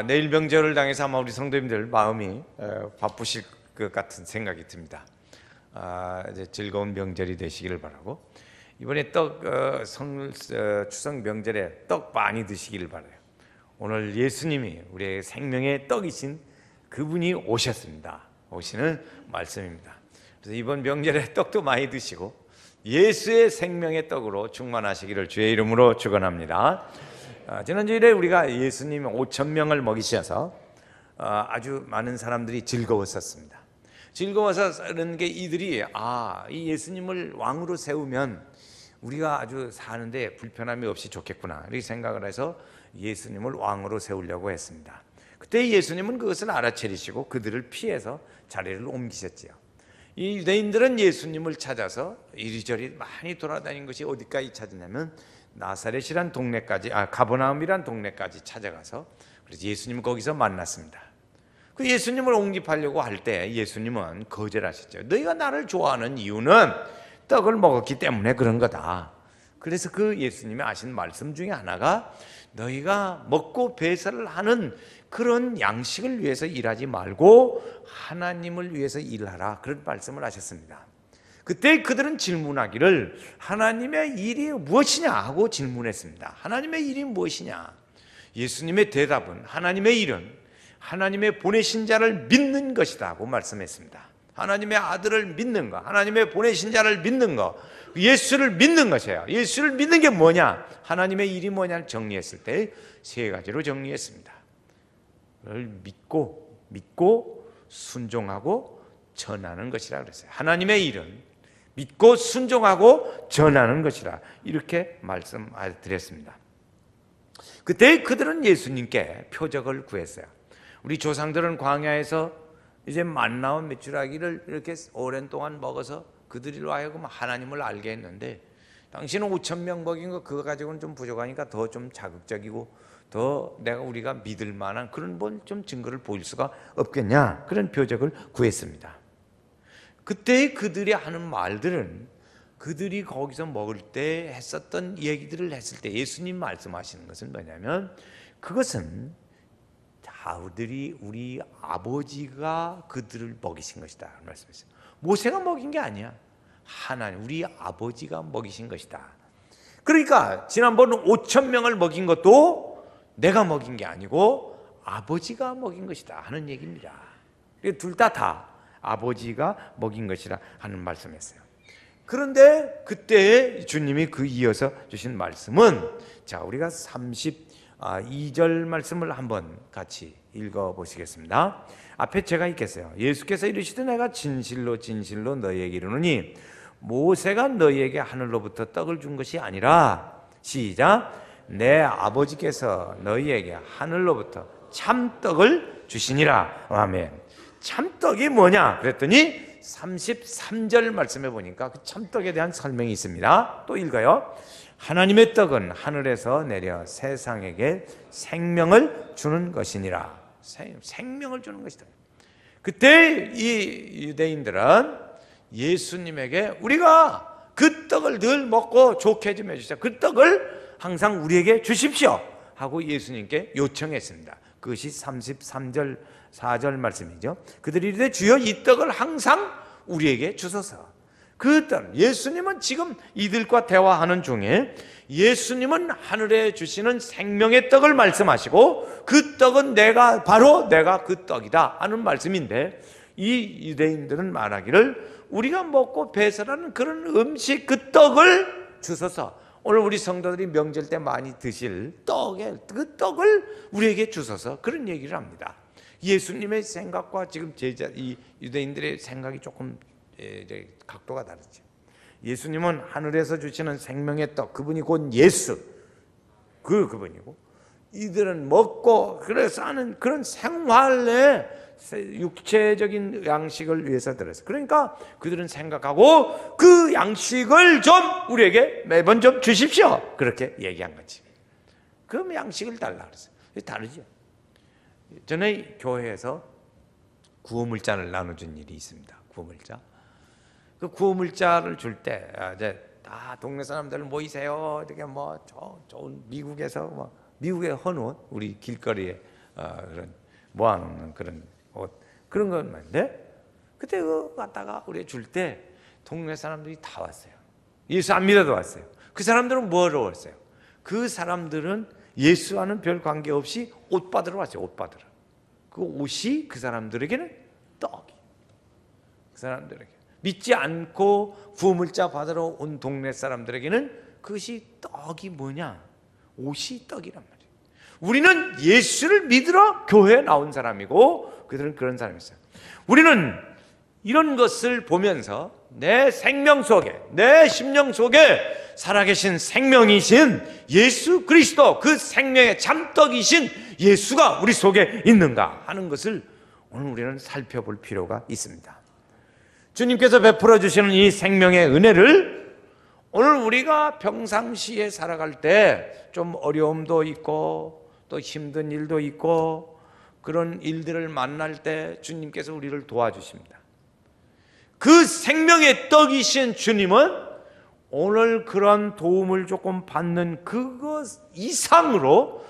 내일 명절을 당해서 아마 우리 성도님들 마음이 바쁘실 것 같은 생각이 듭니다. 이제 즐거운 명절이 되시기를 바라고, 이번에 추석 명절에 떡 많이 드시기를 바라요. 오늘 예수님이 우리의 생명의 떡이신 그분이 오셨습니다. 오시는 말씀입니다. 그래서 이번 명절에 떡도 많이 드시고 예수의 생명의 떡으로 충만하시기를 주의 이름으로 축원합니다. 지난주일에 우리가 예수님 5,000명을 먹이셔서 아주 많은 사람들이 즐거웠었습니다. 즐거워서 그런 게 이들이 이 예수님을 왕으로 세우면 우리가 아주 사는데 불편함이 없이 좋겠구나 이렇게 생각을 해서 예수님을 왕으로 세우려고 했습니다. 그때 예수님은 그것을 알아채리시고 그들을 피해서 자리를 옮기셨지요. 이 유대인들은 예수님을 찾아서 이리저리 많이 돌아다닌 것이 어디까지 찾았냐면 나사렛이란 동네까지, 가버나움이란 동네까지 찾아가서 그래서 예수님을 거기서 만났습니다. 그 예수님을 옹립하려고 할 때 예수님은 거절하셨죠. 너희가 나를 좋아하는 이유는 떡을 먹었기 때문에 그런 거다. 그래서 그 예수님이 하신 말씀 중에 하나가 너희가 먹고 배설을 하는 그런 양식을 위해서 일하지 말고 하나님을 위해서 일하라, 그런 말씀을 하셨습니다. 그때 그들은 질문하기를 하나님의 일이 무엇이냐 하고 질문했습니다. 하나님의 일이 무엇이냐? 예수님의 대답은 하나님의 일은 하나님의 보내신 자를 믿는 것이다 하고 말씀했습니다. 하나님의 아들을 믿는 것, 하나님의 보내신 자를 믿는 것, 예수를 믿는 것이에요. 예수를 믿는 게 뭐냐? 하나님의 일이 뭐냐를 정리했을 때 세 가지로 정리했습니다. 그걸 믿고 순종하고 전하는 것이라 그랬어요. 하나님의 일은 믿고 순종하고 전하는 것이라 이렇게 말씀드렸습니다. 그때 그들은 예수님께 표적을 구했어요. 우리 조상들은 광야에서 이제 만나와 메추라기를 이렇게 오랜 동안 먹어서 그들로 하여금 하나님을 알게 했는데 당신은 5,000명 먹인 거 그거 가지고는 좀 부족하니까 더 좀 자극적이고 더 우리가 믿을 만한 그런 좀 증거를 보일 수가 없겠냐, 그런 표적을 구했습니다. 그때 그들이 하는 말들은 그들이 거기서 먹을 때 했었던 얘기들을 했을 때 예수님 말씀하시는 것은 뭐냐면 그것은 우리 아버지가 그들을 먹이신 것이다 말씀했어요. 모세가 먹인 게 아니야. 하나님, 우리 아버지가 먹이신 것이다. 그러니까 지난번 5,000명을 먹인 것도 내가 먹인 게 아니고 아버지가 먹인 것이다 하는 얘기입니다. 둘 다 아버지가 먹인 것이라 하는 말씀했어요. 그런데 그때 주님이 이어서 주신 말씀은 우리가 32절 말씀을 한번 같이 읽어보시겠습니다. 앞에 제가 읽겠어요. 예수께서 이르시되 내가 진실로 진실로 너희에게 이르노니 모세가 너희에게 하늘로부터 떡을 준 것이 아니라, 시작, 내 아버지께서 너희에게 하늘로부터 참떡을 주시니라. 아멘. 참떡이 뭐냐 그랬더니 33절 말씀해 보니까 그 참떡에 대한 설명이 있습니다. 또 읽어요. 하나님의 떡은 하늘에서 내려 세상에게 생명을 주는 것이니라. 생명을 주는 것이다. 그때 이 유대인들은 예수님에게 우리가 그 떡을 늘 먹고 좋게 좀 해주세요, 그 떡을 항상 우리에게 주십시오 하고 예수님께 요청했습니다. 그것이 33절 4절 말씀이죠. 그들이 이르되 주여 이 떡을 항상 우리에게 주소서. 그 떡, 예수님은 지금 이들과 대화하는 중에 예수님은 하늘에 주시는 생명의 떡을 말씀하시고 그 떡은 바로 내가 그 떡이다 하는 말씀인데, 이 유대인들은 말하기를 우리가 먹고 배설하는 그런 음식, 그 떡을 주소서. 오늘 우리 성도들이 명절 때 많이 드실 그 떡을 우리에게 주소서, 그런 얘기를 합니다. 예수님의 생각과 지금 이 유대인들의 생각이 조금 각도가 다르죠. 예수님은 하늘에서 주시는 생명의 떡, 그분이 곧 예수, 그분이고, 이들은 먹고 그래서 하는 그런 생활의 육체적인 양식을 위해서 들었어요. 그러니까 그들은 생각하고 그 양식을 좀 우리에게 매번 좀 주십시오, 그렇게 얘기한 거지. 그럼 양식을 달라 그랬어요. 다르죠. 전에 교회에서 구호물자를 나눠준 일이 있습니다. 구호물자. 그 구호물자를 줄 때 이제 다 동네 사람들 모이세요. 이렇게 좋은 미국에서 미국에 헌옷 우리 길거리에 그런 모아놓는 그런 옷, 그런 것만데, 그때 그거 갖다가 우리 줄 때 동네 사람들이 다 왔어요. 예수 안 믿어도 왔어요. 그 사람들은 뭐하러 왔어요? 그 사람들은 예수와는 별 관계없이 옷 받으러 왔어요. 옷 받으러. 그 옷이 그 사람들에게는 떡이. 그 사람들에게 믿지 않고 구물자 받으러 온 동네 사람들에게는 그것이 떡이 뭐냐? 옷이 떡이란 말이에요. 우리는 예수를 믿으러 교회에 나온 사람이고 그들은 그런 사람이었어요. 우리는 이런 것을 보면서 내 생명 속에, 내 심령 속에 살아계신 생명이신 예수 그리스도, 그 생명의 참떡이신 예수가 우리 속에 있는가 하는 것을 오늘 우리는 살펴볼 필요가 있습니다. 주님께서 베풀어 주시는 이 생명의 은혜를 오늘 우리가 평상시에 살아갈 때 좀 어려움도 있고 또 힘든 일도 있고 그런 일들을 만날 때 주님께서 우리를 도와주십니다. 그 생명의 떡이신 주님은 오늘 그런 도움을 조금 받는 그것 이상으로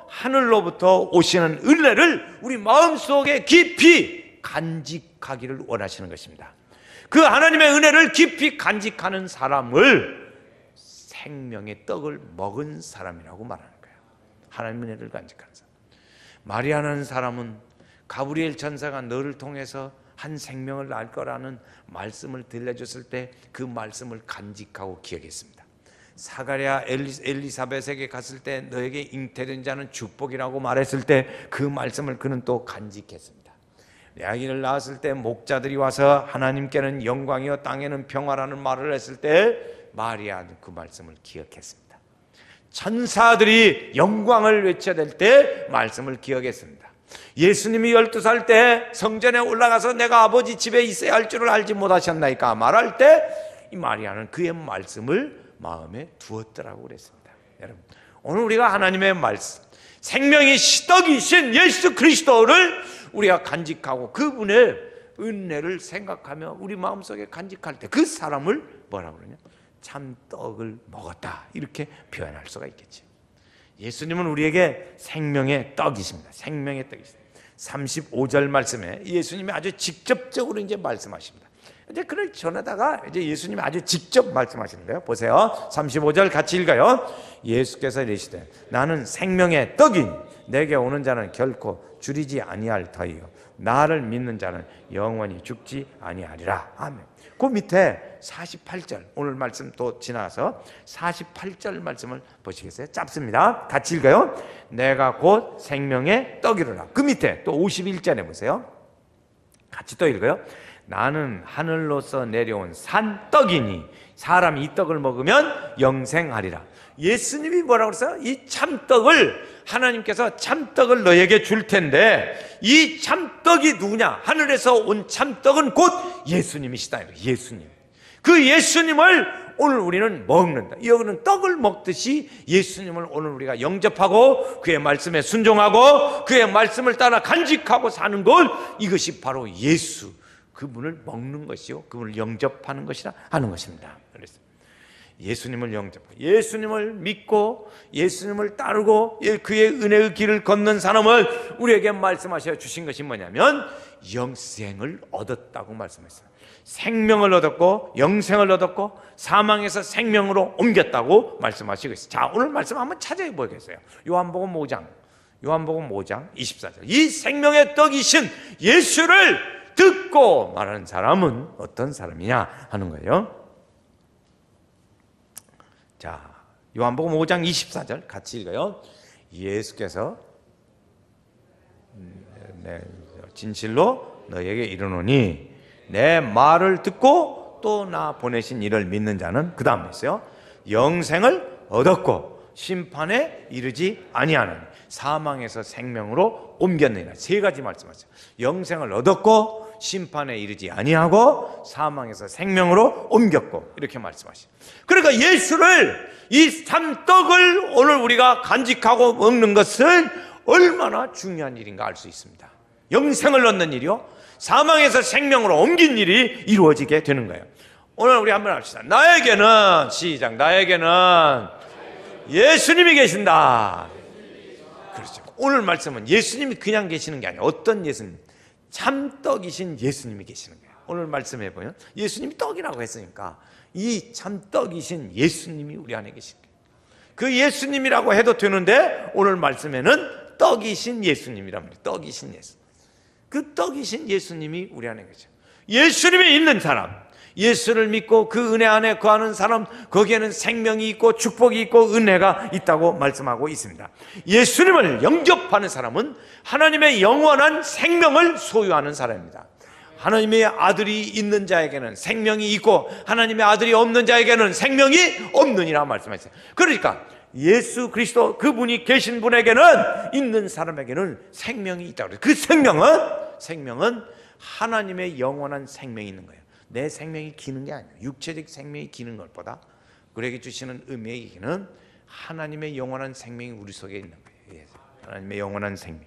하늘로부터 오시는 은혜를 우리 마음속에 깊이 간직하기를 원하시는 것입니다. 그 하나님의 은혜를 깊이 간직하는 사람을 생명의 떡을 먹은 사람이라고 말하는 거예요. 하나님의 은혜를 간직하는 사람. 마리아라는 사람은 가브리엘 천사가 너를 통해서 한 생명을 낳을 거라는 말씀을 들려줬을 때 그 말씀을 간직하고 기억했습니다. 사가랴 엘리사벳에게 갔을 때 너에게 잉태된 자는 축복이라고 말했을 때 그 말씀을 그는 또 간직했습니다. 내 아기를 낳았을 때 목자들이 와서 하나님께는 영광이요 땅에는 평화라는 말을 했을 때 마리아는 그 말씀을 기억했습니다. 천사들이 영광을 외쳐야 될 때 말씀을 기억했습니다. 예수님이 12살 때 성전에 올라가서 내가 아버지 집에 있어야 할 줄을 알지 못하셨나이까 말할 때 이 마리아는 그의 말씀을 마음에 두었더라고 그랬습니다. 여러분, 오늘 우리가 하나님의 말씀, 생명이 떡이신 예수 그리스도를 우리가 간직하고 그분의 은혜를 생각하며 우리 마음속에 간직할 때 그 사람을 뭐라고 그러냐? 참떡을 먹었다, 이렇게 표현할 수가 있겠죠. 예수님은 우리에게 생명의 떡이십니다. 생명의 떡이십니다. 35절 말씀에 예수님이 아주 직접적으로 이제 말씀하십니다. 이제 그걸 전하다가 이제 예수님이 아주 직접 말씀하시는 거예요. 보세요. 35절 같이 읽어요. 예수께서 이르시되 나는 생명의 떡이니 내게 오는 자는 결코 줄이지 아니할 터이요 나를 믿는 자는 영원히 죽지 아니하리라. 아멘. 그 밑에 48절 오늘 말씀 또 지나서 48절 말씀을 보시겠어요? 짧습니다. 같이 읽어요. 내가 곧 생명의 떡이로라. 그 밑에 또 51절에 보세요. 같이 또 읽어요. 나는 하늘로서 내려온 산떡이니 사람이 이 떡을 먹으면 영생하리라. 예수님이 뭐라고 그랬어요? 이 참떡을 하나님께서 참떡을 너에게 줄 텐데 이 참떡이 누구냐? 하늘에서 온 참떡은 곧 예수님이시다. 예수님. 그 예수님을 오늘 우리는 먹는다. 여기는 떡을 먹듯이 예수님을 오늘 우리가 영접하고 그의 말씀에 순종하고 그의 말씀을 따라 간직하고 사는 것, 이것이 바로 예수, 그분을 먹는 것이요 그분을 영접하는 것이라 하는 것입니다. 그래서 예수님을 영접하고 예수님을 믿고 예수님을 따르고 그의 은혜의 길을 걷는 사람을 우리에게 말씀하셔 주신 것이 뭐냐면 영생을 얻었다고 말씀했어요. 생명을 얻었고 영생을 얻었고 사망에서 생명으로 옮겼다고 말씀하시고 있어요. 자, 오늘 말씀 한번 찾아보겠어요. 요한복음 5장 24절. 이 생명의 떡이신 예수를 듣고 말하는 사람은 어떤 사람이냐 하는 거예요. 자, 요한복음 5장 24절 같이 읽어요. 예수께서 진실로 너에게 이르노니 내 말을 듣고 또 나 보내신 이를 믿는 자는 그 다음에 있어요. 영생을 얻었고 심판에 이르지 아니하는 사망에서 생명으로 옮겼느니라. 세 가지 말씀하세요. 영생을 얻었고 심판에 이르지 아니하고 사망에서 생명으로 옮겼고 이렇게 말씀하시죠. 그러니까 예수를 이 참떡을 오늘 우리가 간직하고 먹는 것은 얼마나 중요한 일인가 알 수 있습니다. 영생을 얻는 일이요 사망에서 생명으로 옮긴 일이 이루어지게 되는 거예요. 오늘 우리 한번 합시다. 나에게는 시작. 나에게는 예수님이 계신다. 그렇죠. 오늘 말씀은 예수님이 그냥 계시는 게 아니에요. 어떤 예수님? 참떡이신 예수님이 계시는 거예요. 오늘 말씀해 보면 예수님이 떡이라고 했으니까 이 참떡이신 예수님이 우리 안에 계신 거예요. 그 예수님이라고 해도 되는데 오늘 말씀에는 떡이신 예수님이란 말이에요. 떡이신 예수. 그 떡이신 예수님이 우리 안에 계셔요. 예수님이 있는 사람, 예수를 믿고 그 은혜 안에 거하는 사람, 거기에는 생명이 있고 축복이 있고 은혜가 있다고 말씀하고 있습니다. 예수님을 영접하는 사람은 하나님의 영원한 생명을 소유하는 사람입니다. 하나님의 아들이 있는 자에게는 생명이 있고 하나님의 아들이 없는 자에게는 생명이 없느니라 말씀하셨어요. 그러니까 예수 그리스도 그분이 계신 분에게는, 있는 사람에게는 생명이 있다고 그래요. 그 생명은 하나님의 영원한 생명이 있는 거예요. 내 생명이 기는 게 아니에요. 육체적 생명이 기는 것보다 우리에게 주시는 의미의 얘기는 하나님의 영원한 생명이 우리 속에 있는 거예요. 하나님의 영원한 생명.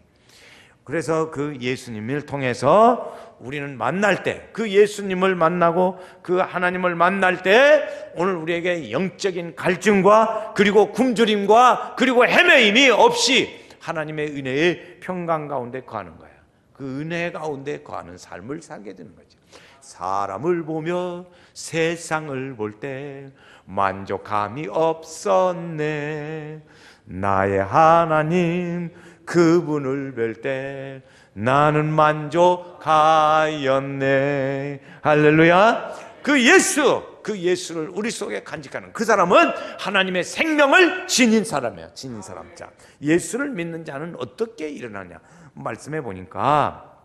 그래서 그 예수님을 통해서 우리는 만날 때, 그 예수님을 만나고 그 하나님을 만날 때 오늘 우리에게 영적인 갈증과 그리고 굶주림과 그리고 헤매임이 없이 하나님의 은혜의 평강 가운데 거하는 거예요. 그 은혜 가운데 거하는 삶을 살게 되는 거죠. 사람을 보며 세상을 볼 때 만족함이 없었네. 나의 하나님 그분을 뵐 때 나는 만족하였네. 할렐루야. 그 예수를 우리 속에 간직하는 그 사람은 하나님의 생명을 지닌 사람이에요. 지닌 사람. 자, 예수를 믿는 자는 어떻게 일어나냐 말씀해 보니까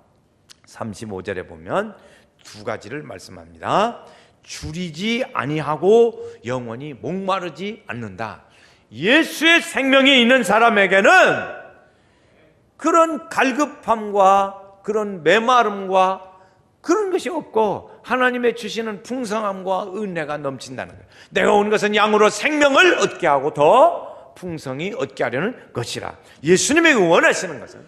35절에 보면 두 가지를 말씀합니다. 줄이지 아니하고 영원히 목마르지 않는다. 예수의 생명이 있는 사람에게는 그런 갈급함과 그런 메마름과 그런 것이 없고 하나님의 주시는 풍성함과 은혜가 넘친다는 거예요. 내가 온 것은 양으로 생명을 얻게 하고 더 풍성히 얻게 하려는 것이라. 예수님이 원하시는 것은,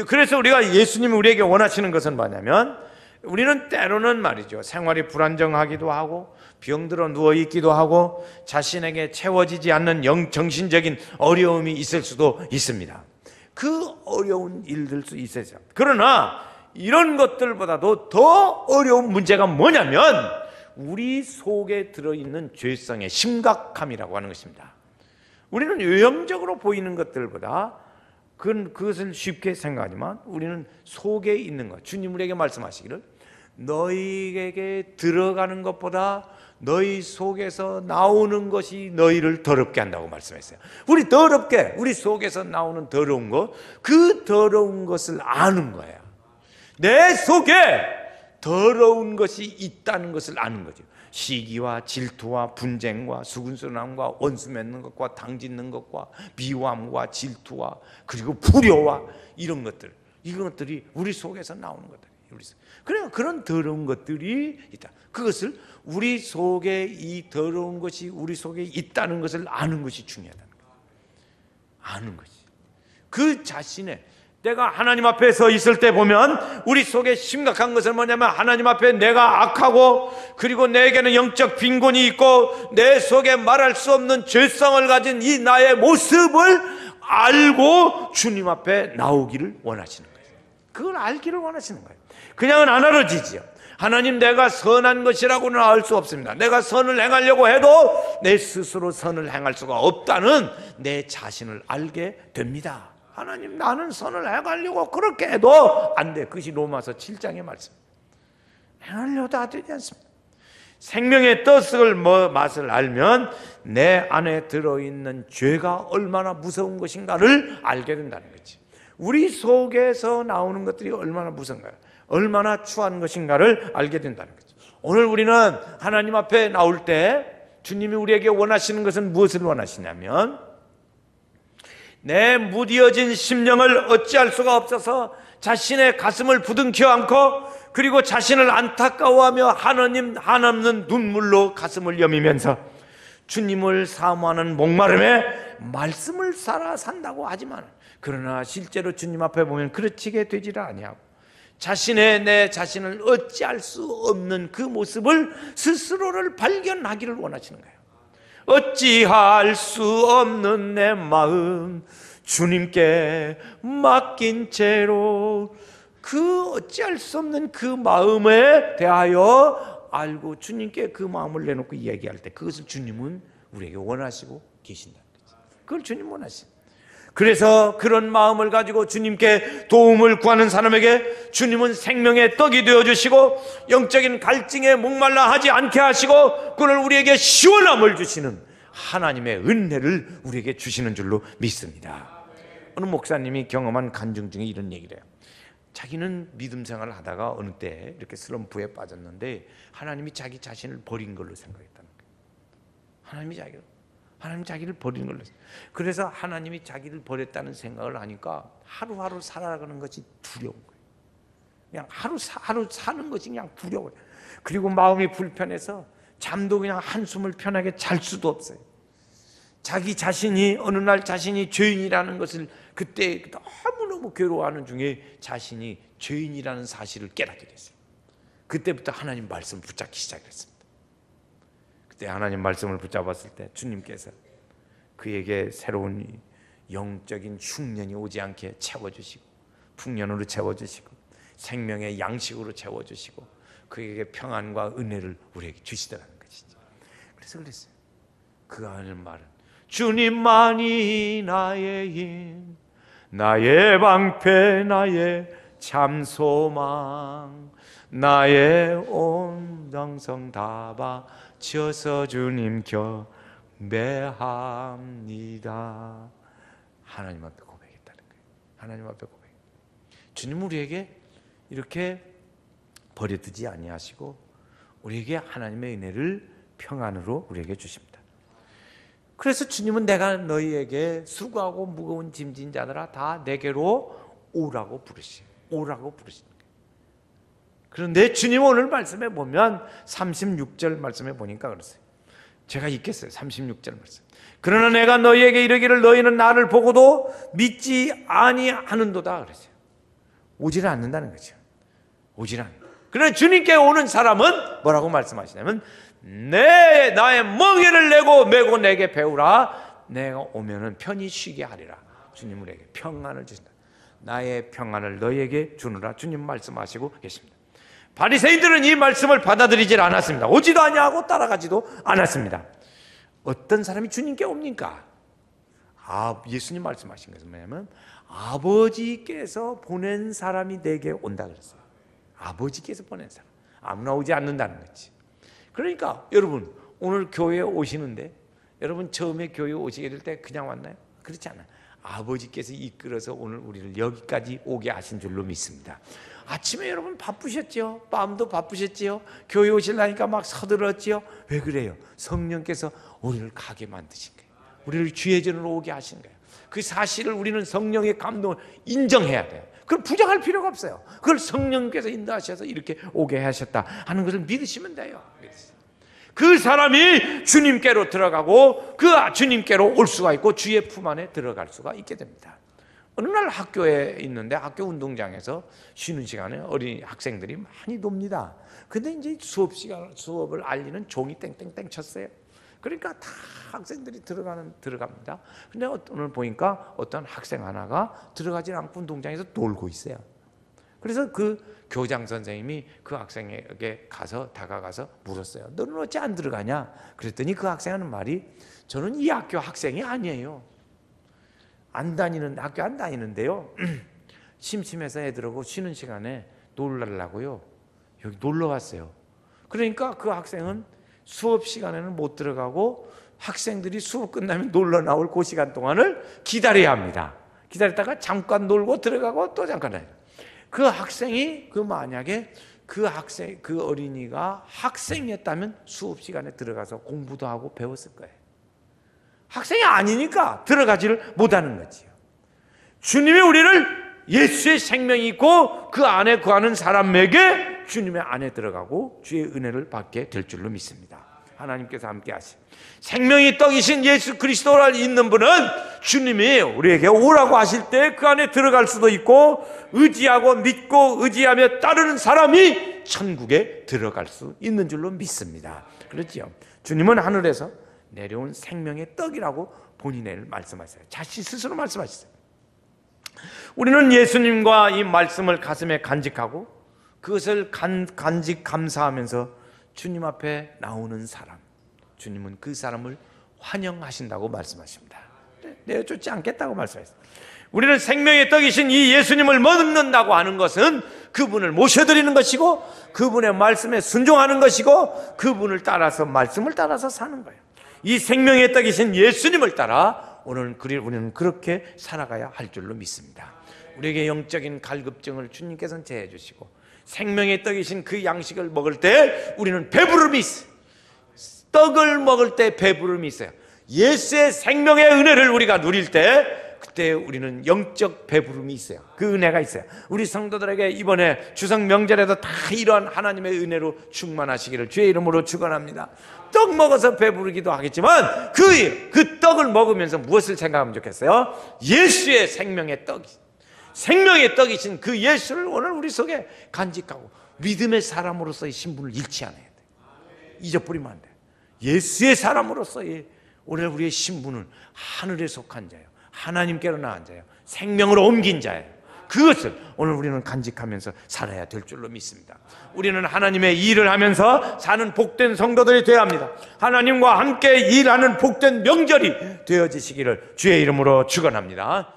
그래서 우리가 예수님이 우리에게 원하시는 것은 뭐냐면, 우리는 때로는 말이죠, 생활이 불안정하기도 하고 병들어 누워있기도 하고 자신에게 채워지지 않는 정신적인 어려움이 있을 수도 있습니다. 그 어려운 일들 수 있어요. 그러나 이런 것들보다도 더 어려운 문제가 뭐냐면 우리 속에 들어있는 죄성의 심각함이라고 하는 것입니다. 우리는 외형적으로 보이는 것들보다 그것을 쉽게 생각하지만 우리는 속에 있는 것, 주님 우리에게 말씀하시기를 너희에게 들어가는 것보다 너희 속에서 나오는 것이 너희를 더럽게 한다고 말씀했어요. 우리 속에서 나오는 더러운 것, 그 더러운 것을 아는 거예요. 내 속에 더러운 것이 있다는 것을 아는 거죠. 시기와 질투와 분쟁과 수근수근함과 원수 맺는 것과 당짓는 것과 비호함과 질투와 그리고 불효와 이런 것들, 이것들이 우리 속에서 나오는 것들이에요. 그래요. 그런 더러운 것들이 있다. 그것을 우리 속에 이 더러운 것이 우리 속에 있다는 것을 아는 것이 중요하다는 거예요. 아는 것이. 그 자신의, 내가 하나님 앞에 서 있을 때 보면 우리 속에 심각한 것은 뭐냐면 하나님 앞에 내가 악하고 그리고 내게는 영적 빈곤이 있고 내 속에 말할 수 없는 죄성을 가진 이 나의 모습을 알고 주님 앞에 나오기를 원하시는 거예요. 그걸 알기를 원하시는 거예요. 그냥은 안 알아지지요. 하나님, 내가 선한 것이라고는 알 수 없습니다. 내가 선을 행하려고 해도 내 스스로 선을 행할 수가 없다는 내 자신을 알게 됩니다. 하나님, 나는 선을 행하려고 그렇게 해도 안 돼. 그것이 로마서 7장의 말씀. 행하려도 안 되지 않습니다. 생명의 뜻을 맛을 알면 내 안에 들어있는 죄가 얼마나 무서운 것인가를 알게 된다는 거지. 우리 속에서 나오는 것들이 얼마나 무서운가요? 얼마나 추한 것인가를 알게 된다는 거죠. 오늘 우리는 하나님 앞에 나올 때 주님이 우리에게 원하시는 것은 무엇을 원하시냐면, 내 무디어진 심령을 어찌할 수가 없어서 자신의 가슴을 부둥켜 안고 그리고 자신을 안타까워하며 하나님 한없는 눈물로 가슴을 여미면서 주님을 사모하는 목마름에 말씀을 살아 산다고 하지만, 그러나 실제로 주님 앞에 보면 그렇지게 되지를 아니하고 내 자신을 어찌할 수 없는 그 모습을 스스로를 발견하기를 원하시는 거예요. 어찌할 수 없는 내 마음 주님께 맡긴 채로 그 어찌할 수 없는 그 마음에 대하여 알고 주님께 그 마음을 내놓고 이야기할 때 그것을 주님은 우리에게 원하시고 계신다는 거죠. 그걸 주님 원하십니다. 그래서 그런 마음을 가지고 주님께 도움을 구하는 사람에게 주님은 생명의 떡이 되어주시고 영적인 갈증에 목말라 하지 않게 하시고 그를 우리에게 시원함을 주시는 하나님의 은혜를 우리에게 주시는 줄로 믿습니다. 어느 목사님이 경험한 간증 중에 이런 얘기를 해요. 자기는 믿음 생활을 하다가 어느 때 이렇게 슬럼프에 빠졌는데 하나님이 자기 자신을 버린 걸로 생각했다는 거예요. 하나님 자기를 버리는 걸로. 그래서 하나님이 자기를 버렸다는 생각을 하니까 하루하루 살아가는 것이 두려운 거예요. 그냥 하루 사는 것이 그냥 두려워요. 그리고 마음이 불편해서 잠도 그냥 한숨을 편하게 잘 수도 없어요. 자기 자신이 어느 날 자신이 죄인이라는 것을 그때 너무너무 괴로워하는 중에 자신이 죄인이라는 사실을 깨닫게 됐어요. 그때부터 하나님 말씀을 붙잡기 시작했습니다. 그때 하나님 말씀을 붙잡았을 때 주님께서 그에게 새로운 영적인 흉년이 오지 않게 채워주시고 풍년으로 채워주시고 생명의 양식으로 채워주시고 그에게 평안과 은혜를 우리에게 주시더라는 것이죠. 그래서 그랬어요. 그가 하는 말은 주님만이 나의 힘, 나의 방패, 나의 참 소망, 나의 온 정성 다 바쳐서 주님 경배합니다. 하나님 앞에 고백했다는 거예요. 하나님 앞에 고백. 주님 우리에게 이렇게 버려두지 아니하시고 우리에게 하나님의 은혜를 평안으로 우리에게 주십니다. 그래서 주님은 내가 너희에게 수고하고 무거운 짐진 자들아 다 내게로 오라고 부르시는 거예요. 그런데 주님 오늘 말씀에 보면 36절 말씀에 보니까 그랬어요. 제가 읽겠어요. 36절 말씀. 그러나 내가 너희에게 이르기를 너희는 나를 보고도 믿지 아니하는도다 그랬어요. 오지를 않는다는 거죠. 오지를 않는다. 그러나 주님께 오는 사람은 뭐라고 말씀하시냐면 나의 멍에를 메고 내게 배우라. 내가 오면은 편히 쉬게 하리라. 주님 우리에게 평안을 주신다. 나의 평안을 너희에게 주느라 주님 말씀하시고 계십니다. 바리새인들은 이 말씀을 받아들이질 않았습니다. 오지도 아니하고 따라가지도 않았습니다. 어떤 사람이 주님께 옵니까? 예수님 말씀하신 것은 뭐냐면 아버지께서 보낸 사람이 내게 온다 그랬어요. 아버지께서 보낸 사람. 아무나 오지 않는다는 거지. 그러니까 여러분 오늘 교회에 오시는데 여러분 처음에 교회에 오시게 될 때 그냥 왔나요? 그렇지 않아요. 아버지께서 이끌어서 오늘 우리를 여기까지 오게 하신 줄로 믿습니다. 아침에 여러분 바쁘셨죠? 밤도 바쁘셨지요? 교회 오시려니까 막 서둘렀지요? 왜 그래요? 성령께서 우리를 가게 만드신 거예요. 우리를 주의 전으로 오게 하신 거예요. 그 사실을 우리는 성령의 감동을 인정해야 돼요. 그걸 부정할 필요가 없어요. 그걸 성령께서 인도하셔서 이렇게 오게 하셨다 하는 것을 믿으시면 돼요. 그 사람이 주님께로 들어가고 그 주님께로 올 수가 있고 주의 품 안에 들어갈 수가 있게 됩니다. 어느 날 학교에 있는데 학교 운동장에서 쉬는 시간에 어린 학생들이 많이 놉니다. 근데 이제 수업을 알리는 종이 땡땡땡 쳤어요. 그러니까 다 학생들이 들어갑니다. 근데 오늘 보니까 어떤 학생 하나가 들어가지 않고 운동장에서 놀고 있어요. 그래서 그 교장 선생님이 그 학생에게 다가가서 물었어요. 너는 어찌 안 들어가냐? 그랬더니 그 학생 하는 말이 저는 이 학교 학생이 아니에요. 학교 안 다니는데요. 심심해서 애들하고 쉬는 시간에 놀라려고요. 여기 놀러 왔어요. 그러니까 그 학생은 수업 시간에는 못 들어가고 학생들이 수업 끝나면 놀러 나올 그 시간 동안을 기다려야 합니다. 기다렸다가 잠깐 놀고 들어가고 또 잠깐 해요. 그 학생이 만약에 그 어린이가 학생이었다면 수업 시간에 들어가서 공부도 하고 배웠을 거예요. 학생이 아니니까 들어가지를 못하는 거지요. 주님이 우리를 예수의 생명이 있고 그 안에 거하는 사람에게 주님의 안에 들어가고 주의 은혜를 받게 될 줄로 믿습니다. 하나님께서 함께 하시고 생명이 떡이신 예수 그리스도를 있는 분은 주님이 우리에게 오라고 하실 때 그 안에 들어갈 수도 있고 의지하고 믿고 의지하며 따르는 사람이 천국에 들어갈 수 있는 줄로 믿습니다. 그렇지요. 주님은 하늘에서 내려온 생명의 떡이라고 본인을 말씀하세요. 자신 스스로 말씀하셨어요. 우리는 예수님과 이 말씀을 가슴에 간직하고 그것을 간직 감사하면서 주님 앞에 나오는 사람, 주님은 그 사람을 환영하신다고 말씀하십니다. 내어쫓지 않겠다고 말씀하셨습니다. 우리는 생명의 떡이신 이 예수님을 먹는다고 하는 것은 그분을 모셔드리는 것이고 그분의 말씀에 순종하는 것이고 그분을 따라서 말씀을 따라서 사는 거예요. 이 생명의 떡이신 예수님을 따라 오늘 우리는 그렇게 살아가야 할 줄로 믿습니다. 우리에게 영적인 갈급증을 주님께서는 제해 주시고 생명의 떡이신 그 양식을 먹을 때 우리는 배부름이 있어요. 떡을 먹을 때 배부름이 있어요. 예수의 생명의 은혜를 우리가 누릴 때 그때 우리는 영적 배부름이 있어요. 그 은혜가 있어요. 우리 성도들에게 이번에 추석 명절에도 다 이러한 하나님의 은혜로 충만하시기를 주의 이름으로 축원합니다. 떡 먹어서 배부르기도 하겠지만 그 떡을 먹으면서 무엇을 생각하면 좋겠어요? 예수의 생명의 떡이, 생명의 떡이신 그 예수를 오늘 우리 속에 간직하고 믿음의 사람으로서의 신분을 잃지 않아야 돼. 잊어버리면 안 돼. 예수의 사람으로서의 오늘 우리의 신분은 하늘에 속한 자예요. 하나님께로 나간 자예요. 생명으로 옮긴 자예요. 그것을 오늘 우리는 간직하면서 살아야 될 줄로 믿습니다. 우리는 하나님의 일을 하면서 사는 복된 성도들이 되어야 합니다. 하나님과 함께 일하는 복된 명절이 되어지시기를 주의 이름으로 축원합니다.